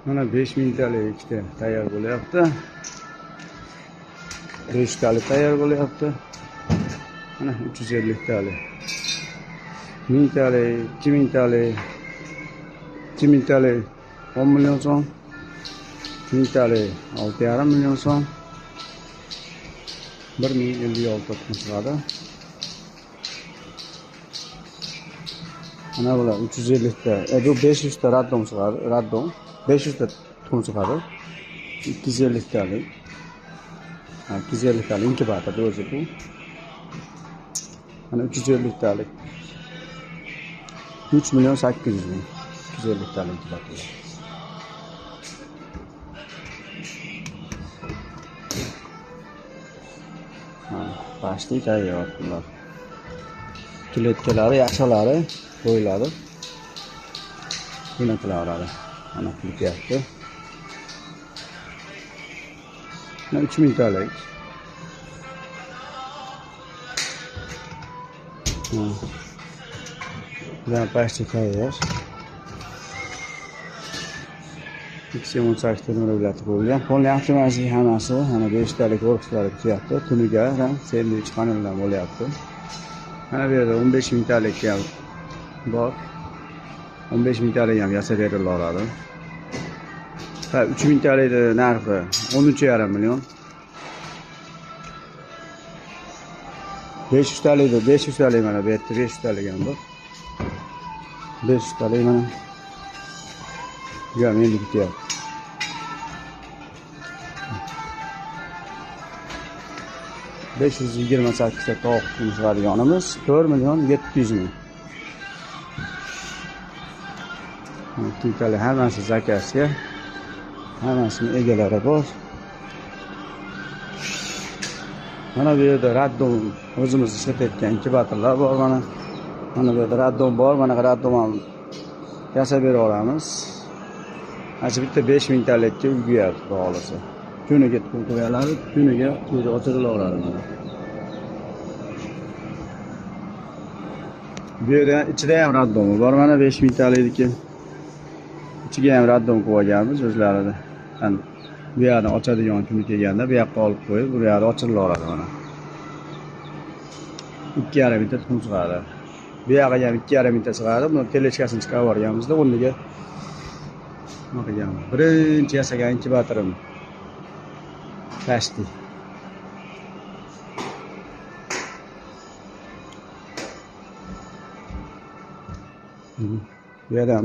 Mana 5 mingtalik ikkita tayyor bo'lyapti. 5 talik tayyor bo'lyapti. Mana 350 talik. 1000 talik, 2000 talik, 2000 talik 10 million so'm. 1000 talik 6,5 million so'm. 1056 tuxum chiqadi. Mana bular 350 ta, bu 500 ta raddom chiqadi, raddom. 500 ta tuxum chiqadi. 250 talik. 250 talik inkubator o'zi bu. Mana 350 talik. 3 million 800 ming. 250 talik inkubator. Pastlik tayyor bular. Kiletkalari, yaxshilari qo'yiladi. Buni qilaveradi. Mana qilyapti. Mana 3000 talik. Bular pastlik tayyor. Ikisi sakta nurlar qo'yilgan. Qo'lni avtomatik hammasi, mana 5 talik korpuslari ketyapti. Tuniga ham sendwich panellar bo'lyapti. Mana bu yerda 15 ming talik ham bor. 15 ming talik ham yasab berilaveradi. Ha, 3 ming talikni narxi 13,5 million. 500 talikni 500 talik mana bu yerda 500 talik ham bor. 500 talik mana. Ya endi ketyapti. $528 ta tovuq chiqarganimiz 4 million 700 ming. Tintali hammasi zakazga. Hammasini egalari bor. Mana bu yerda raddom o'zimiz ishlatayotgan inkubatorlar bor mana. Mana bu yerda raddom bor, mana raddom ham yasab beraveramiz. Mana bitta 5000 talikka uyga bog'lasa. Kuniga qo'yiladi, kuniga ko'zi ochirilaveradi mana. Bu yerda ichida ham raddom bor, mana 5000 talikniki. Ichiga ham raddom qo'yganmiz o'zlarida. Hani bu yerdan ochadigan kuni kelganda bu yoqqa olib qo'yib, bu yerda ochirilaveradi mana. 2,5 mingta tuxum chiqadi. Bu yoqqa ham 2,5 mingta chiqadi. Buni teleskasini chiqarib yuborganmizda o'rniga nima qilganmiz? Birinchi yasagan inkubatorim plastik. Bu yerdan